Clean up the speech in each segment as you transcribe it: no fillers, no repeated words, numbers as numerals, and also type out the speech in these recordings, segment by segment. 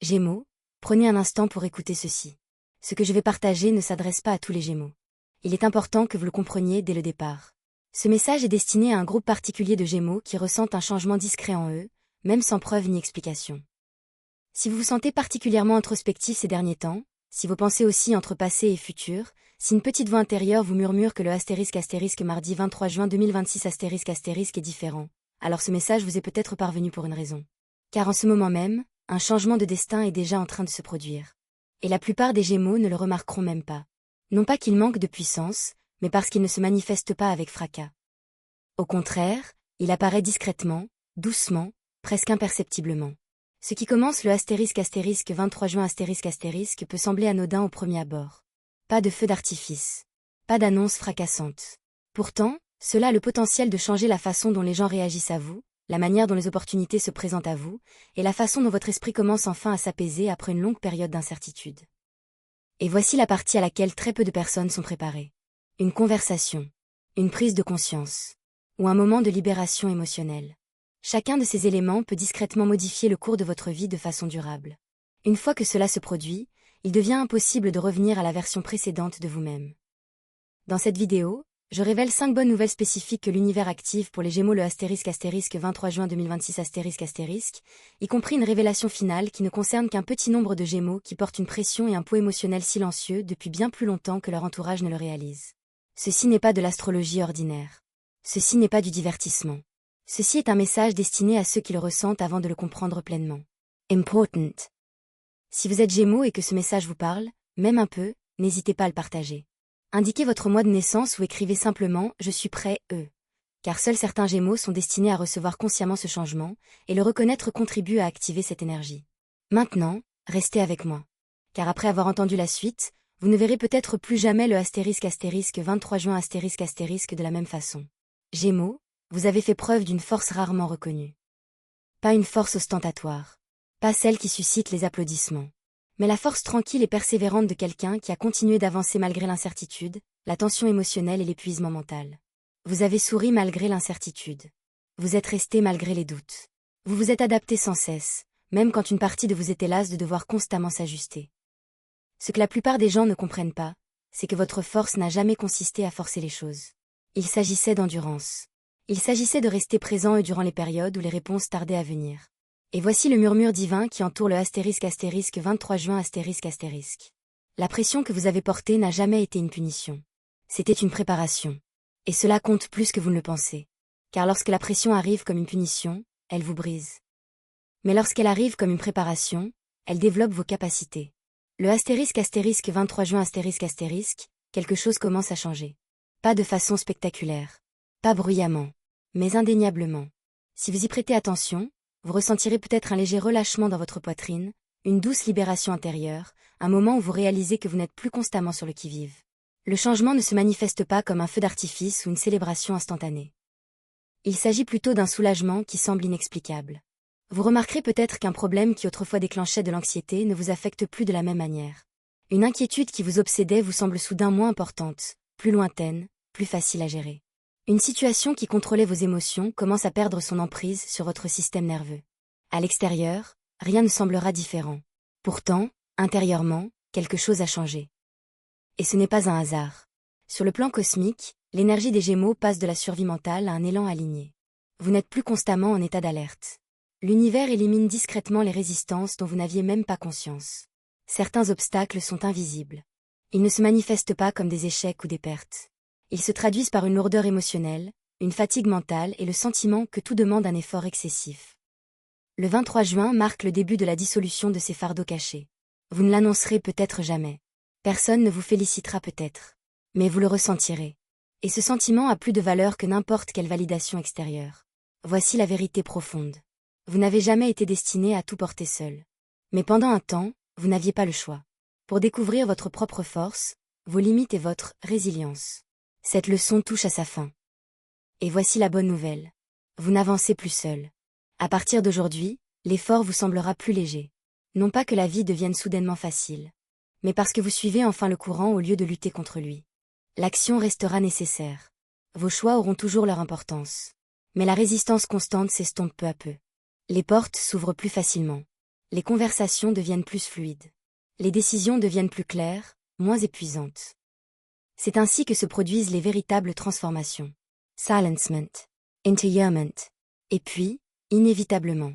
Gémeaux, prenez un instant pour écouter ceci. Ce que je vais partager ne s'adresse pas à tous les Gémeaux. Il est important que vous le compreniez dès le départ. Ce message est destiné à un groupe particulier de Gémeaux qui ressentent un changement discret en eux, même sans preuve ni explication. Si vous vous sentez particulièrement introspectif ces derniers temps, si vos pensées oscillent entre passé et futur, si une petite voix intérieure vous murmure que le ** mardi 23 juin 2026 ** est différent, alors ce message vous est peut-être parvenu pour une raison. Car en ce moment même, un changement de destin est déjà en train de se produire. Et la plupart des Gémeaux ne le remarqueront même pas. Non pas qu'ils manquent de puissance, mais parce qu'il ne se manifeste pas avec fracas. Au contraire, il apparaît discrètement, doucement, presque imperceptiblement. Ce qui commence le * 23 juin * peut sembler anodin au premier abord. Pas de feu d'artifice. Pas d'annonce fracassante. Pourtant, cela a le potentiel de changer la façon dont les gens réagissent à vous, la manière dont les opportunités se présentent à vous, et la façon dont votre esprit commence enfin à s'apaiser après une longue période d'incertitude. Et voici la partie à laquelle très peu de personnes sont préparées. Une conversation. Une prise de conscience. Ou un moment de libération émotionnelle. Chacun de ces éléments peut discrètement modifier le cours de votre vie de façon durable. Une fois que cela se produit, il devient impossible de revenir à la version précédente de vous-même. Dans cette vidéo, je révèle 5 bonnes nouvelles spécifiques que l'univers active pour les Gémeaux le * 23 juin 2026 *, y compris une révélation finale qui ne concerne qu'un petit nombre de Gémeaux qui portent une pression et un poids émotionnel silencieux depuis bien plus longtemps que leur entourage ne le réalise. Ceci n'est pas de l'astrologie ordinaire. Ceci n'est pas du divertissement. Ceci est un message destiné à ceux qui le ressentent avant de le comprendre pleinement. Important. Si vous êtes Gémeaux et que ce message vous parle, même un peu, n'hésitez pas à le partager. Indiquez votre mois de naissance ou écrivez simplement « Je suis prêt, car seuls certains Gémeaux sont destinés à recevoir consciemment ce changement, et le reconnaître contribue à activer cette énergie. Maintenant, restez avec moi. Car après avoir entendu la suite, vous ne verrez peut-être plus jamais le * 23 juin * de la même façon. Gémeaux, vous avez fait preuve d'une force rarement reconnue. Pas une force ostentatoire. Pas celle qui suscite les applaudissements. Mais la force tranquille et persévérante de quelqu'un qui a continué d'avancer malgré l'incertitude, la tension émotionnelle et l'épuisement mental. Vous avez souri malgré l'incertitude. Vous êtes resté malgré les doutes. Vous vous êtes adapté sans cesse, même quand une partie de vous était lasse de devoir constamment s'ajuster. Ce que la plupart des gens ne comprennent pas, c'est que votre force n'a jamais consisté à forcer les choses. Il s'agissait d'endurance. Il s'agissait de rester présent et durant les périodes où les réponses tardaient à venir. Et voici le murmure divin qui entoure le * 23 juin *. La pression que vous avez portée n'a jamais été une punition. C'était une préparation. Et cela compte plus que vous ne le pensez. Car lorsque la pression arrive comme une punition, elle vous brise. Mais lorsqu'elle arrive comme une préparation, elle développe vos capacités. Le * 23 juin quelque chose commence à changer. Pas de façon spectaculaire. Pas bruyamment. Mais indéniablement. Si vous y prêtez attention, vous ressentirez peut-être un léger relâchement dans votre poitrine, une douce libération intérieure, un moment où vous réalisez que vous n'êtes plus constamment sur le qui-vive. Le changement ne se manifeste pas comme un feu d'artifice ou une célébration instantanée. Il s'agit plutôt d'un soulagement qui semble inexplicable. Vous remarquerez peut-être qu'un problème qui autrefois déclenchait de l'anxiété ne vous affecte plus de la même manière. Une inquiétude qui vous obsédait vous semble soudain moins importante, plus lointaine, plus facile à gérer. Une situation qui contrôlait vos émotions commence à perdre son emprise sur votre système nerveux. À l'extérieur, rien ne semblera différent. Pourtant, intérieurement, quelque chose a changé. Et ce n'est pas un hasard. Sur le plan cosmique, l'énergie des Gémeaux passe de la survie mentale à un élan aligné. Vous n'êtes plus constamment en état d'alerte. L'univers élimine discrètement les résistances dont vous n'aviez même pas conscience. Certains obstacles sont invisibles. Ils ne se manifestent pas comme des échecs ou des pertes. Ils se traduisent par une lourdeur émotionnelle, une fatigue mentale et le sentiment que tout demande un effort excessif. Le 23 juin marque le début de la dissolution de ces fardeaux cachés. Vous ne l'annoncerez peut-être jamais. Personne ne vous félicitera peut-être. Mais vous le ressentirez. Et ce sentiment a plus de valeur que n'importe quelle validation extérieure. Voici la vérité profonde. Vous n'avez jamais été destiné à tout porter seul. Mais pendant un temps, vous n'aviez pas le choix. Pour découvrir votre propre force, vos limites et votre résilience. Cette leçon touche à sa fin. Et voici la bonne nouvelle. Vous n'avancez plus seul. À partir d'aujourd'hui, l'effort vous semblera plus léger. Non pas que la vie devienne soudainement facile, mais parce que vous suivez enfin le courant au lieu de lutter contre lui. L'action restera nécessaire. Vos choix auront toujours leur importance. Mais la résistance constante s'estompe peu à peu. Les portes s'ouvrent plus facilement. Les conversations deviennent plus fluides. Les décisions deviennent plus claires, moins épuisantes. C'est ainsi que se produisent les véritables transformations. Silencement. Entertainment. Et puis, inévitablement.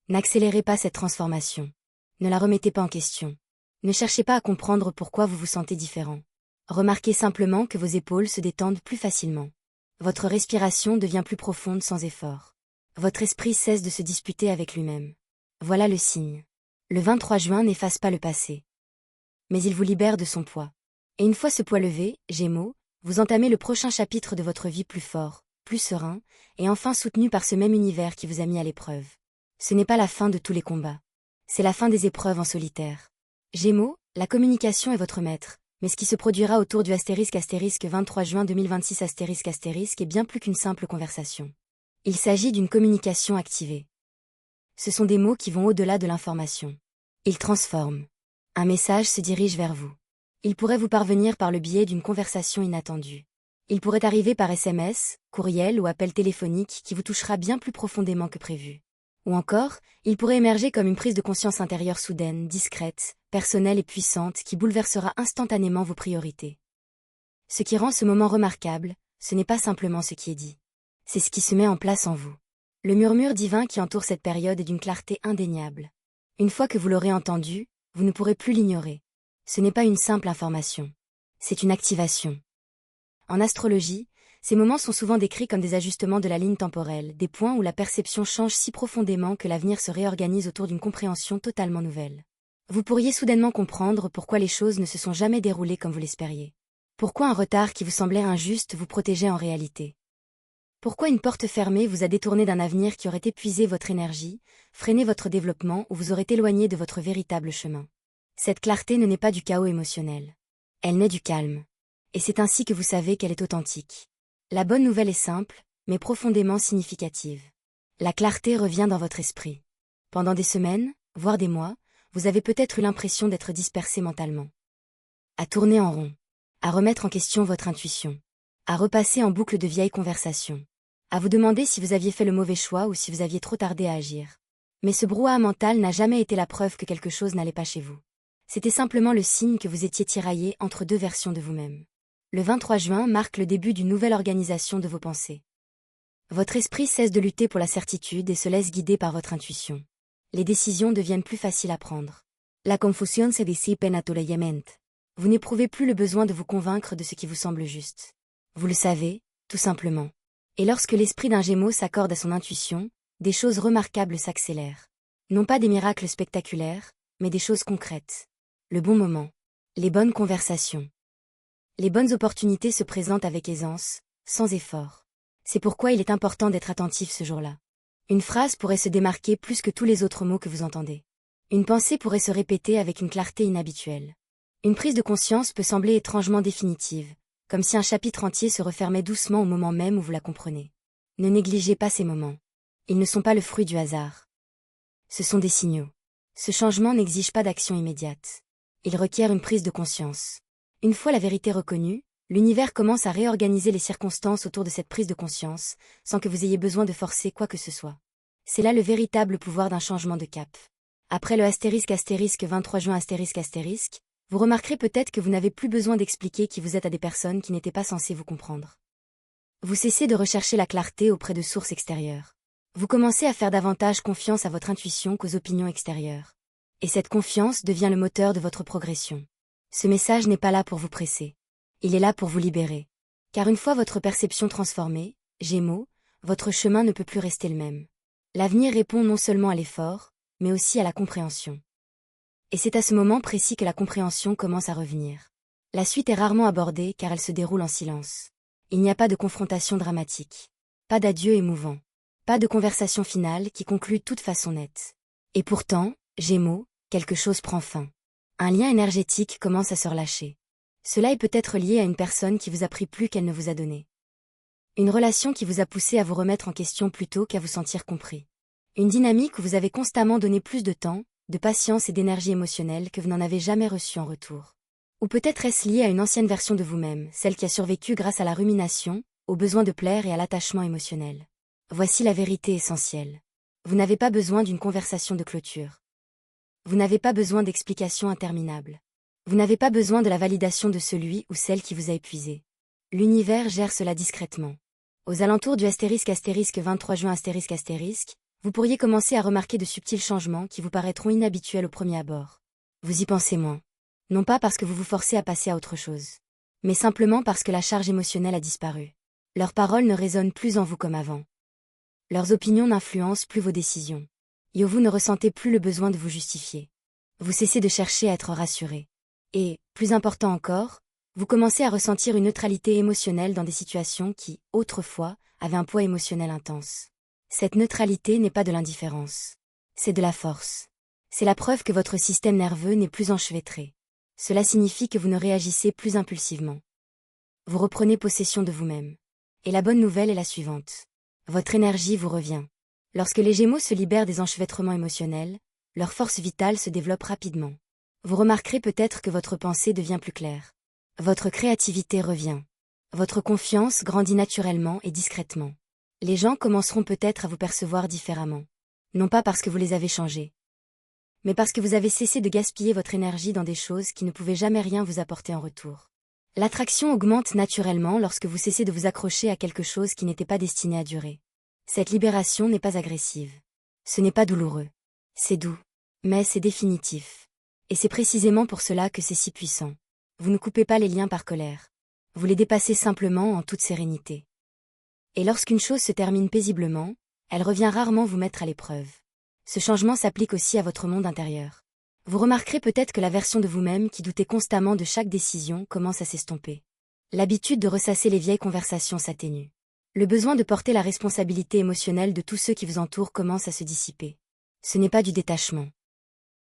N'accélérez pas cette transformation. Ne la remettez pas en question. Ne cherchez pas à comprendre pourquoi vous vous sentez différent. Remarquez simplement que vos épaules se détendent plus facilement. Votre respiration devient plus profonde sans effort. Votre esprit cesse de se disputer avec lui-même. Voilà le signe. Le 23 juin n'efface pas le passé. Mais il vous libère de son poids. Et une fois ce poids levé, Gémeaux, vous entamez le prochain chapitre de votre vie plus fort, plus serein, et enfin soutenu par ce même univers qui vous a mis à l'épreuve. Ce n'est pas la fin de tous les combats. C'est la fin des épreuves en solitaire. Gémeaux, la communication est votre maître, mais ce qui se produira autour du ** 23 juin 2026 ** est bien plus qu'une simple conversation. Il s'agit d'une communication activée. Ce sont des mots qui vont au-delà de l'information. Ils transforment. Un message se dirige vers vous. Il pourrait vous parvenir par le biais d'une conversation inattendue. Il pourrait arriver par SMS, courriel ou appel téléphonique qui vous touchera bien plus profondément que prévu. Ou encore, il pourrait émerger comme une prise de conscience intérieure soudaine, discrète, personnelle et puissante qui bouleversera instantanément vos priorités. Ce qui rend ce moment remarquable, ce n'est pas simplement ce qui est dit. C'est ce qui se met en place en vous. Le murmure divin qui entoure cette période est d'une clarté indéniable. Une fois que vous l'aurez entendu, vous ne pourrez plus l'ignorer. Ce n'est pas une simple information. C'est une activation. En astrologie, ces moments sont souvent décrits comme des ajustements de la ligne temporelle, des points où la perception change si profondément que l'avenir se réorganise autour d'une compréhension totalement nouvelle. Vous pourriez soudainement comprendre pourquoi les choses ne se sont jamais déroulées comme vous l'espériez. Pourquoi un retard qui vous semblait injuste vous protégeait en réalité. Pourquoi une porte fermée vous a détourné d'un avenir qui aurait épuisé votre énergie, freiné votre développement ou vous aurait éloigné de votre véritable chemin. Cette clarté ne naît pas du chaos émotionnel. Elle naît du calme. Et c'est ainsi que vous savez qu'elle est authentique. La bonne nouvelle est simple, mais profondément significative. La clarté revient dans votre esprit. Pendant des semaines, voire des mois, vous avez peut-être eu l'impression d'être dispersé mentalement. À tourner en rond. À remettre en question votre intuition. À repasser en boucle de vieilles conversations. À vous demander si vous aviez fait le mauvais choix ou si vous aviez trop tardé à agir. Mais ce brouhaha mental n'a jamais été la preuve que quelque chose n'allait pas chez vous. C'était simplement le signe que vous étiez tiraillé entre deux versions de vous-même. Le 23 juin marque le début d'une nouvelle organisation de vos pensées. Votre esprit cesse de lutter pour la certitude et se laisse guider par votre intuition. Les décisions deviennent plus faciles à prendre. La confusión se disipa naturalmente. Vous n'éprouvez plus le besoin de vous convaincre de ce qui vous semble juste. Vous le savez, tout simplement. Et lorsque l'esprit d'un Gémeaux s'accorde à son intuition, des choses remarquables s'accélèrent. Non pas des miracles spectaculaires, mais des choses concrètes. Le bon moment. Les bonnes conversations. Les bonnes opportunités se présentent avec aisance, sans effort. C'est pourquoi il est important d'être attentif ce jour-là. Une phrase pourrait se démarquer plus que tous les autres mots que vous entendez. Une pensée pourrait se répéter avec une clarté inhabituelle. Une prise de conscience peut sembler étrangement définitive, comme si un chapitre entier se refermait doucement au moment même où vous la comprenez. Ne négligez pas ces moments. Ils ne sont pas le fruit du hasard. Ce sont des signaux. Ce changement n'exige pas d'action immédiate. Il requiert une prise de conscience. Une fois la vérité reconnue, l'univers commence à réorganiser les circonstances autour de cette prise de conscience, sans que vous ayez besoin de forcer quoi que ce soit. C'est là le véritable pouvoir d'un changement de cap. Après le ** 23 juin **, vous remarquerez peut-être que vous n'avez plus besoin d'expliquer qui vous êtes à des personnes qui n'étaient pas censées vous comprendre. Vous cessez de rechercher la clarté auprès de sources extérieures. Vous commencez à faire davantage confiance à votre intuition qu'aux opinions extérieures. Et cette confiance devient le moteur de votre progression. Ce message n'est pas là pour vous presser. Il est là pour vous libérer. Car une fois votre perception transformée, Gémeaux, votre chemin ne peut plus rester le même. L'avenir répond non seulement à l'effort, mais aussi à la compréhension. Et c'est à ce moment précis que la compréhension commence à revenir. La suite est rarement abordée car elle se déroule en silence. Il n'y a pas de confrontation dramatique. Pas d'adieu émouvant. Pas de conversation finale qui conclut de toute façon nette. Et pourtant, Gémeaux, quelque chose prend fin. Un lien énergétique commence à se relâcher. Cela est peut-être lié à une personne qui vous a pris plus qu'elle ne vous a donné. Une relation qui vous a poussé à vous remettre en question plutôt qu'à vous sentir compris. Une dynamique où vous avez constamment donné plus de temps, de patience et d'énergie émotionnelle que vous n'en avez jamais reçu en retour. Ou peut-être est-ce lié à une ancienne version de vous-même, celle qui a survécu grâce à la rumination, au besoin de plaire et à l'attachement émotionnel. Voici la vérité essentielle. Vous n'avez pas besoin d'une conversation de clôture. Vous n'avez pas besoin d'explications interminables. Vous n'avez pas besoin de la validation de celui ou celle qui vous a épuisé. L'univers gère cela discrètement. Aux alentours du ** 23 juin **, vous pourriez commencer à remarquer de subtils changements qui vous paraîtront inhabituels au premier abord. Vous y pensez moins. Non pas parce que vous vous forcez à passer à autre chose, mais simplement parce que la charge émotionnelle a disparu. Leurs paroles ne résonnent plus en vous comme avant. Leurs opinions n'influencent plus vos décisions. Et vous ne ressentez plus le besoin de vous justifier. Vous cessez de chercher à être rassuré. Et, plus important encore, vous commencez à ressentir une neutralité émotionnelle dans des situations qui, autrefois, avaient un poids émotionnel intense. Cette neutralité n'est pas de l'indifférence. C'est de la force. C'est la preuve que votre système nerveux n'est plus enchevêtré. Cela signifie que vous ne réagissez plus impulsivement. Vous reprenez possession de vous-même. Et la bonne nouvelle est la suivante. Votre énergie vous revient. Lorsque les Gémeaux se libèrent des enchevêtrements émotionnels, leur force vitale se développe rapidement. Vous remarquerez peut-être que votre pensée devient plus claire. Votre créativité revient. Votre confiance grandit naturellement et discrètement. Les gens commenceront peut-être à vous percevoir différemment. Non pas parce que vous les avez changés, mais parce que vous avez cessé de gaspiller votre énergie dans des choses qui ne pouvaient jamais rien vous apporter en retour. L'attraction augmente naturellement lorsque vous cessez de vous accrocher à quelque chose qui n'était pas destiné à durer. Cette libération n'est pas agressive. Ce n'est pas douloureux. C'est doux. Mais c'est définitif. Et c'est précisément pour cela que c'est si puissant. Vous ne coupez pas les liens par colère. Vous les dépassez simplement en toute sérénité. Et lorsqu'une chose se termine paisiblement, elle revient rarement vous mettre à l'épreuve. Ce changement s'applique aussi à votre monde intérieur. Vous remarquerez peut-être que la version de vous-même qui doutait constamment de chaque décision commence à s'estomper. L'habitude de ressasser les vieilles conversations s'atténue. Le besoin de porter la responsabilité émotionnelle de tous ceux qui vous entourent commence à se dissiper. Ce n'est pas du détachement.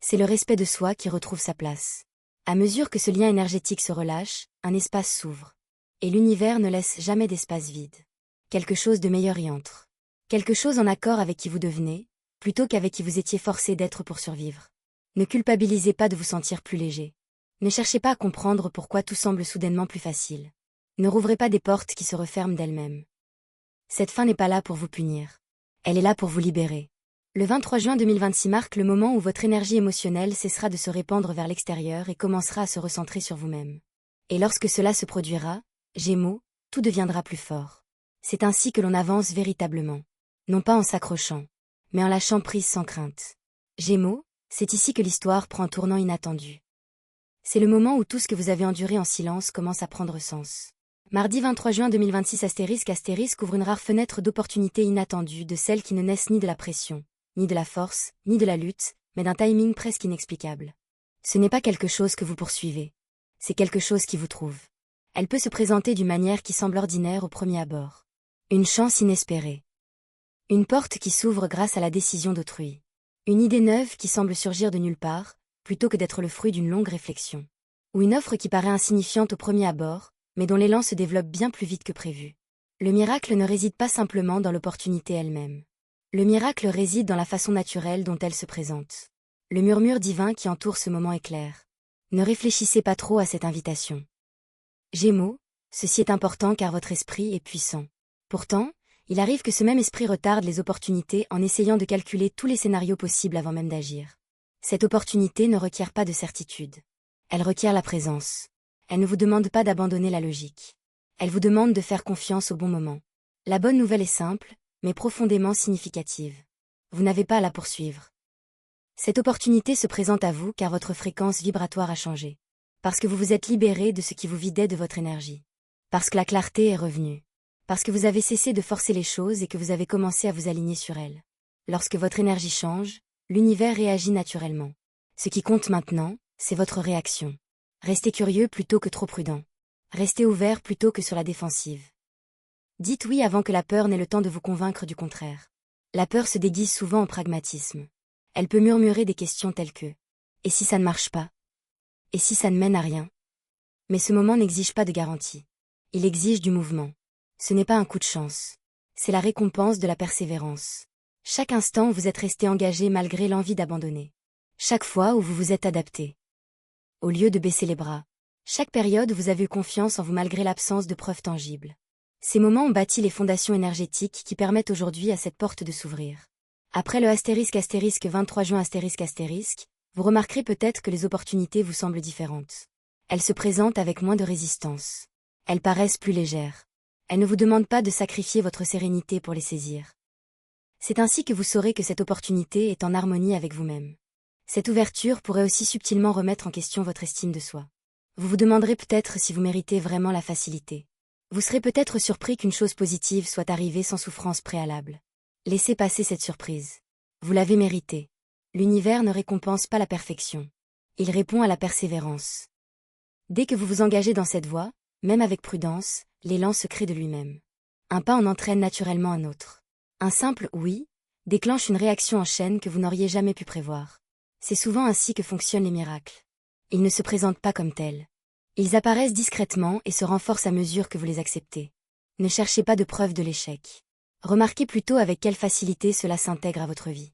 C'est le respect de soi qui retrouve sa place. À mesure que ce lien énergétique se relâche, un espace s'ouvre. Et l'univers ne laisse jamais d'espace vide. Quelque chose de meilleur y entre. Quelque chose en accord avec qui vous devenez, plutôt qu'avec qui vous étiez forcé d'être pour survivre. Ne culpabilisez pas de vous sentir plus léger. Ne cherchez pas à comprendre pourquoi tout semble soudainement plus facile. Ne rouvrez pas des portes qui se referment d'elles-mêmes. Cette fin n'est pas là pour vous punir. Elle est là pour vous libérer. Le 23 juin 2026 marque le moment où votre énergie émotionnelle cessera de se répandre vers l'extérieur et commencera à se recentrer sur vous-même. Et lorsque cela se produira, Gémeaux, tout deviendra plus fort. C'est ainsi que l'on avance véritablement. Non pas en s'accrochant, mais en lâchant prise sans crainte. Gémeaux, c'est ici que l'histoire prend un tournant inattendu. C'est le moment où tout ce que vous avez enduré en silence commence à prendre sens. Mardi 23 juin 2026 * ouvre une rare fenêtre d'opportunité inattendue de celles qui ne naissent ni de la pression, ni de la force, ni de la lutte, mais d'un timing presque inexplicable. Ce n'est pas quelque chose que vous poursuivez. C'est quelque chose qui vous trouve. Elle peut se présenter d'une manière qui semble ordinaire au premier abord. Une chance inespérée. Une porte qui s'ouvre grâce à la décision d'autrui. Une idée neuve qui semble surgir de nulle part, plutôt que d'être le fruit d'une longue réflexion. Ou une offre qui paraît insignifiante au premier abord, mais dont l'élan se développe bien plus vite que prévu. Le miracle ne réside pas simplement dans l'opportunité elle-même. Le miracle réside dans la façon naturelle dont elle se présente. Le murmure divin qui entoure ce moment est clair. Ne réfléchissez pas trop à cette invitation. Gémeaux, ceci est important car votre esprit est puissant. Pourtant, il arrive que ce même esprit retarde les opportunités en essayant de calculer tous les scénarios possibles avant même d'agir. Cette opportunité ne requiert pas de certitude. Elle requiert la présence. Elle ne vous demande pas d'abandonner la logique. Elle vous demande de faire confiance au bon moment. La bonne nouvelle est simple, mais profondément significative. Vous n'avez pas à la poursuivre. Cette opportunité se présente à vous car votre fréquence vibratoire a changé. Parce que vous vous êtes libéré de ce qui vous vidait de votre énergie. Parce que la clarté est revenue. Parce que vous avez cessé de forcer les choses et que vous avez commencé à vous aligner sur elles. Lorsque votre énergie change, l'univers réagit naturellement. Ce qui compte maintenant, c'est votre réaction. Restez curieux plutôt que trop prudent. Restez ouvert plutôt que sur la défensive. Dites oui avant que la peur n'ait le temps de vous convaincre du contraire. La peur se déguise souvent en pragmatisme. Elle peut murmurer des questions telles que « Et si ça ne marche pas ? Et si ça ne mène à rien ?» Mais ce moment n'exige pas de garantie. Il exige du mouvement. Ce n'est pas un coup de chance. C'est la récompense de la persévérance. Chaque instant où vous êtes resté engagé malgré l'envie d'abandonner. Chaque fois où vous vous êtes adapté. Au lieu de baisser les bras. Chaque période où vous avez eu confiance en vous malgré l'absence de preuves tangibles. Ces moments ont bâti les fondations énergétiques qui permettent aujourd'hui à cette porte de s'ouvrir. Après le ** 23 juin **, Vous remarquerez peut-être que les opportunités vous semblent différentes. Elles se présentent avec moins de résistance. Elles paraissent plus légères. Elles ne vous demandent pas de sacrifier votre sérénité pour les saisir. C'est ainsi que vous saurez que cette opportunité est en harmonie avec vous-même. Cette ouverture pourrait aussi subtilement remettre en question votre estime de soi. Vous vous demanderez peut-être si vous méritez vraiment la facilité. Vous serez peut-être surpris qu'une chose positive soit arrivée sans souffrance préalable. Laissez passer cette surprise. Vous l'avez méritée. L'univers ne récompense pas la perfection. Il répond à la persévérance. Dès que vous vous engagez dans cette voie, même avec prudence, l'élan se crée de lui-même. Un pas en entraîne naturellement un autre. Un simple « oui » déclenche une réaction en chaîne que vous n'auriez jamais pu prévoir. C'est souvent ainsi que fonctionnent les miracles. Ils ne se présentent pas comme tels. Ils apparaissent discrètement et se renforcent à mesure que vous les acceptez. Ne cherchez pas de preuve de l'échec. Remarquez plutôt avec quelle facilité cela s'intègre à votre vie.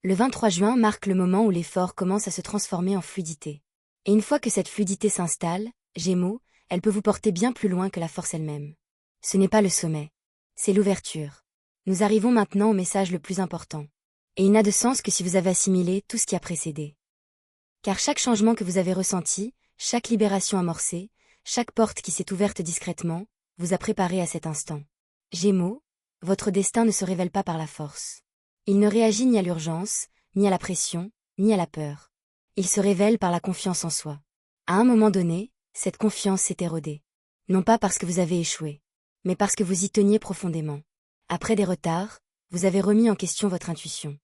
Le 23 juin marque le moment où l'effort commence à se transformer en fluidité. Et une fois que cette fluidité s'installe, Gémeaux, elle peut vous porter bien plus loin que la force elle-même. Ce n'est pas le sommet. C'est l'ouverture. Nous arrivons maintenant au message le plus important. Et il n'a de sens que si vous avez assimilé tout ce qui a précédé. Car chaque changement que vous avez ressenti, chaque libération amorcée, chaque porte qui s'est ouverte discrètement, vous a préparé à cet instant. Gémeaux, votre destin ne se révèle pas par la force. Il ne réagit ni à l'urgence, ni à la pression, ni à la peur. Il se révèle par la confiance en soi. À un moment donné, cette confiance s'est érodée. Non pas parce que vous avez échoué, mais parce que vous y teniez profondément. Après des retards, vous avez remis en question votre intuition.